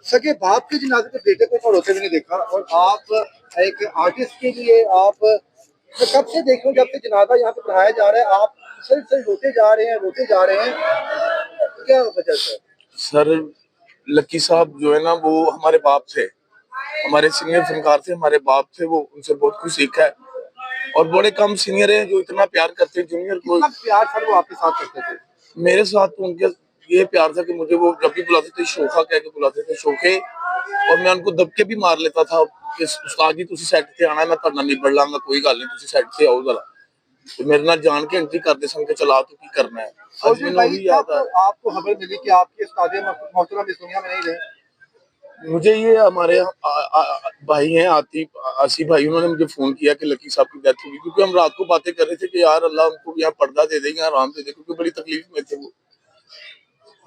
सगे बाप के जनाजे पे बेटे को तो रोते भी नहीं देखा, और आप एक आर्टिस्ट के लिए आप मैं कब से देख रहा हूँ, जब से जनाजा यहाँ पे पढ़ाया जा रहा है आप मुसलसल रोते जा रहे हैं, क्या वजह से? सर लकी साहब जो है ना वो हमारे बाप थे, हमारे सीनियर फनकार थे, हमारे बाप थे, वो उनसे बहुत कुछ सीखा है। और बड़े कम सीनियर हैं जो इतना प्यार करते हैं जूनियर को। कितना प्यार सर वो आपके साथ करते थे? मेरे साथ तो उनके ये प्यार था कि मुझे वो जब भी बुलाते थे शोखा कह के बुलाते थे, शोखे, और मैं उनको दबके भी मार लेता था कि उस्ताद जी तुसी सेट से आना, मैं करना नहीं बढ़ लांगा, कोई गल नहीं, तुसी सेट से आओ जरा। तो मेरे नाल जान के एंट्री करते सन के चला तो की करना है। आज सोल्जर मैंने भाई वही याद कब है। आपको खबर मिली कि आपके उस्ताद मोहतरम इस दुनिया में नहीं रहे? मुझे ये हमारे भाई हैं आसिफ भाई, उन्होंने मुझे फोन किया कि लकी साहब की डेथ हुई, क्योंकि हम रात को बातें कर रहे थे कि यार अल्लाह उनको यहाँ पर्दा दे देंगे, आराम दे दे, क्योंकि बड़ी तकलीफ में थे वो।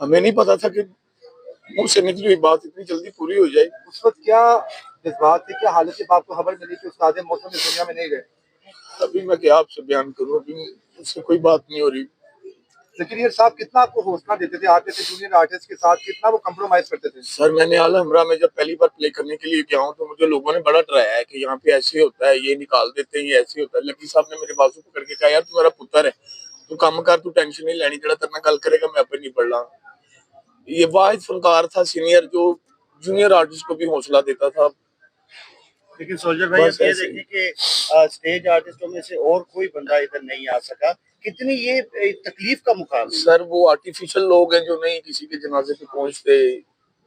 हमें नहीं पता था कि मुंह से निकली हुई बात इतनी जल्दी पूरी हो जाए। उस वक्त क्या जज्बात थे, क्या हालत जब आपको खबर मिली कि उस्ताद मोहतरम इस दुनिया में नहीं रहे? अभी मैं क्या आपसे बयान करूं, अभी मुझसे कोई बात नहीं हो रही। जकीरिया साहब कितना आपको हौसला देते थे, आते थे जूनियर आर्टिस्ट के साथ, कितना वो कम्प्रोमाइज करते थे? सर मैंने आल हमरा में जब पहली बार प्ले करने के लिए गया हूँ तो मुझे लोगों ने बड़ा डराया है कि यहाँ पे ऐसे होता है, ये निकाल देते हैं, ये ऐसे होता है। लकी साहब ने मेरे बाजू पकड़ के कहा यार तू मेरा पुत्र है, तू काम कर, तू टेंशन नहीं लेनी, जरा तेरे गल करेगा मैं अपने नहीं पढ़ ला। ये वाहिद फनकार था सीनियर जो जूनियर आर्टिस्ट को भी हौसला देता था। लेकिन सोल्जर भाई अब ये देखें कि स्टेज आर्टिस्टों में से और कोई बंदा इधर नहीं आ सका, कितनी ये तकलीफ का मुकाम है। सर वो आर्टिफिशियल लोग हैं जो नहीं किसी के जनाजे पे पहुंचते,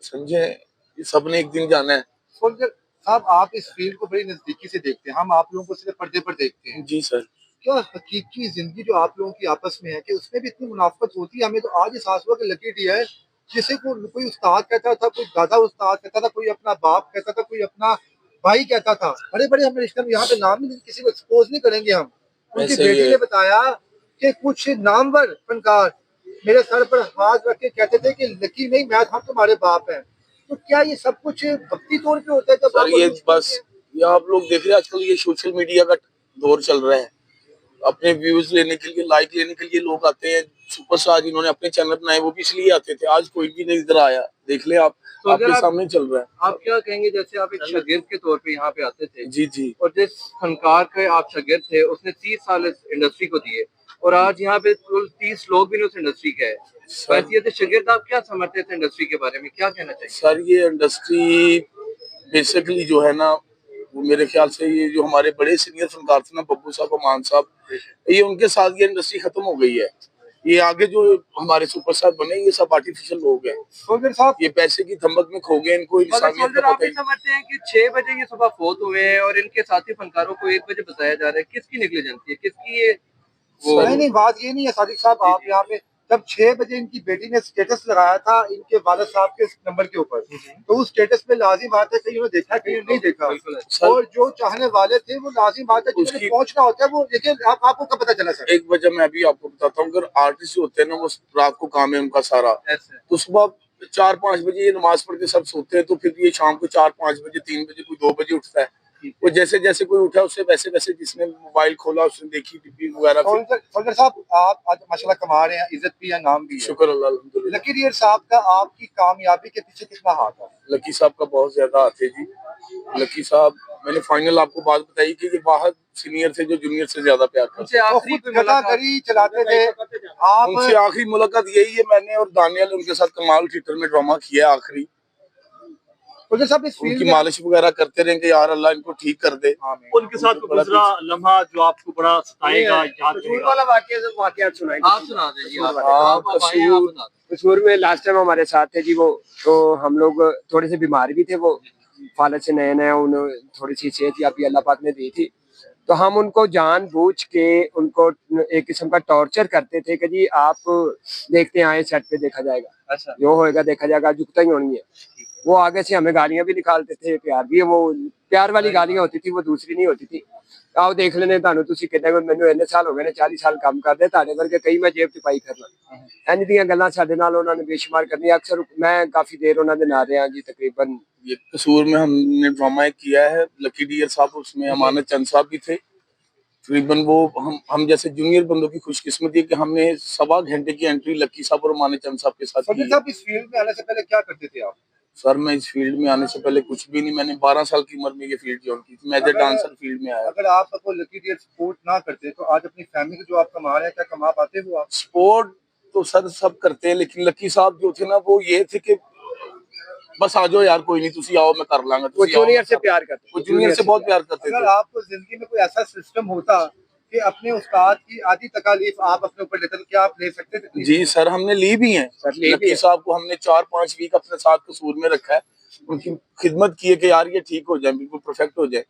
समझे, ये सबने एक दिन जाना है। सोल्जर साहब आप इस फील्ड को बड़ी नजदीकी से देखते हैं, हम आप लोगों को सिर्फ पर्दे पर देखते हैं। जी सर। क्या हकीकी जिंदगी जो आप लोगों की आपस में है कि उसमें भी इतनी मुनाफत होती है? हमें तो आज एहसास हुआ कि लकी डी है जिसे को कोई उस्ताद कहता था, कोई दादा उस्ताद कहता था, कोई अपना बाप कहता था, कोई अपना भाई कहता था, बड़े बड़े हमें रिश्ते में यहाँ पे नाम नहीं, किसी को एक्सपोज नहीं करेंगे हम। उनकी बेटी ने बताया कि कुछ नामवर फनकार मेरे सर पर हाथ रख के कहते थे कि लकी नहीं मैं, हम तुम्हारे बाप हैं। तो क्या ये सब कुछ भक्ति तौर पे होता है? जब सर ये बस ये आप लोग देख रहे हैं आजकल ये सोशल मीडिया का दौर चल रहा है, अपने व्यूज लेने के लिए, लाइक लेने के लिए लोग आते हैं। सुपरस्टार जिन्होंने अपने चैनल बनाए वो भी इसलिए आते थे, आज कोई भी नहीं इधर आया, देख ले आप, तो आपके सामने चल रहा है। आप क्या कहेंगे, जैसे आप एक शागिर्द के तौर पे यहाँ पे आते थे? जी जी। और जिस फनकार के आप शागिर्द थे उसने 30 साल इस इंडस्ट्री को दिए, और आज यहाँ पे कुल 30 लोग भी उस इंडस्ट्री के है, शागिर्द आप क्या समझते थे इंडस्ट्री के बारे में, क्या कहना चाहिए? सर ये इंडस्ट्री बेसिकली जो है ना वो मेरे ख्याल से ये जो हमारे बड़े सीनियर फनकार थे ना, बब्बू साहब, अमान साहब, ये उनके साथ ये इंडस्ट्री खत्म हो गई है। ये आगे जो हमारे सुपरस्टार बने ये सब आर्टिफिशियल लोग हैं। सोल्जर साहब ये पैसे की धमक में खो गए, इनको इंसानियत का पता ही। समझते हैं कि 6 बजे ये सुबह फोत हुए हैं और इनके साथी फनकारों को 1 बजे बताया जा रहा है, किसकी नेग्लिजेंसी है, किसकी ये वो? नहीं बात ये नहीं है सादिक साहब, आप यहाँ पे जब 6 बजे इनकी बेटी ने स्टेटस लगाया था इनके वालिद साहब के नंबर के ऊपर, तो उस स्टेटस पे लाजिम बात है कहीं उन्होंने देखा कहीं नहीं देखा, और जो चाहने वाले थे वो लाजिम बात है जिन्हें पहुंचना होता है वो देखिए। आपको कब पता चला सर? एक वजह मैं भी आपको बताता हूँ, अगर आर्टिस्ट होते हैं ना वो रात को काम है उनका सारा, तो सुबह 4-5 बजे ये नमाज पढ़ के सब सोते हैं, तो फिर ये शाम को 4-5 बजे 3 बजे कोई 2 बजे उठता है। वो जैसे जैसे कोई उठा उससे वैसे वैसे जिसने मोबाइल खोला उसने देखी टिप्पी वगैरह। सोल्जर साहब आप आज माशाल्लाह कमा रहे हैं, इज्जत भी है, नाम भी है, शुक्र अल्लाह अल्हम्दुलिल्लाह। लकी डियर साहब का आपकी कामयाबी के पीछे कितना हाथ है? लकी साहब का बहुत ज्यादा हाथ है जी। लकी साहब मैंने फाइनल आपको बात बताई कि ये बाहर सीनियर से जो जूनियर से ज्यादा प्यार करते हैं, आखिरी चलाते थे आप। उनसे आखिरी मुलाकात यही है, मैंने और दानियल उनके साथ कमाल थिएटर में ड्रामा किया आखिरी। उनकी मालिश वगैरह करते रहे कि यार अल्लाह इनको ठीक कर दे। उनके साथ को गुजरा लम्हा जो आपको बड़ा सताएगा, वाकया सुनाएंगे। आप सुना दीजिए। कसूर में लास्ट टाइम हमारे साथ थे जी वो, तो हम लोग थोड़े से बीमार भी थे, वो फालत से नया नया उन्हें थोड़ी सी सेहत याबी अल्लाह पाक ने दी थी, तो हम उनको जानबूझ के उनको एक किस्म का टॉर्चर करते थे कि जी आप देखते आए सेट पे देखा जाएगा, अच्छा जो होएगा देखा जाएगा, जुगता ही होनी है। वो आगे से हमें गालियां भी निकालते थे, प्यार भी, वो प्यार वाली गालियां होती थी, वो दूसरी नहीं होती थी। आओ देख लेने ਤੁਹਾਨੂੰ ਤੁਸੀਂ ਕਿੰਨੇ ਮੈਨੂੰ ਇੰਨੇ ਸਾਲ ਹੋ ਗਏ ਨੇ 40 ਸਾਲ ਕੰਮ ਕਰਦੇ ਤੁਹਾਡੇ ਵਰਗੇ ਕਈ ਮੈਂ ਜੇਬ ਟਪਾਈ ਕਰਨਾ ਇੰਜ ਦੀਆਂ ਗੱਲਾਂ ਸਾਡੇ ਨਾਲ ਉਹਨਾਂ ਨੇ ਬੇਸ਼ੁਮਾਰ ਕਰਨੀ। अक्सर मैं काफी देर ਉਹਨਾਂ ਦੇ ਨਾਲ ਰਿਹਾ जी, तकरीबन ये कसूर में हमने ड्रामा किया है। लकी डियर साहब उसमें अमानत चंद साहब भी थे तकरीबन। वो हम जैसे जूनियर बंदों की खुशकिस्मती है कि हमने 1.25 घंटे की एंट्री लकी साहब और अमानत चंद साहब के साथ की। इस फील्ड में आने से पहले क्या करते थे आप? सर मैं इस फील्ड में आने से पहले कुछ भी नहीं, मैंने 12 साल की उम्र में ये फील्ड ज्वाइन की थी, मैं एज ए डांसर फील्ड में आया। अगर आप आपको लकी डियर सपोर्ट ना करते तो आज अपनी फैमिली को जो आप कमा रहे हैं, क्या कमा पाते वो आप? स्पोर्ट तो सर सब करते हैं, लेकिन लकी साहब जो थे ना वो ये थे कि बस आ जाओ यार, कोई नहीं, तुसी आओ मैं कर लांगा। वो जूनियर से प्यार करते, वो जूनियर से बहुत प्यार करते अगर थे। आपको जिंदगी में कोई ऐसा सिस्टम होता कि अपने उस्ताद की आधी तकालीफ आप अपने ऊपर लेते तो क्या आप ले सकते थे? जी सर, हमने ली भी है। सर, ली भी लकी है। साहब को हमने 4-5 वीक अपने साथ कसूर में रखा है, उनकी खिदमत की है कि यार ये ठीक हो जाए, बिल्कुल परफेक्ट हो जाए।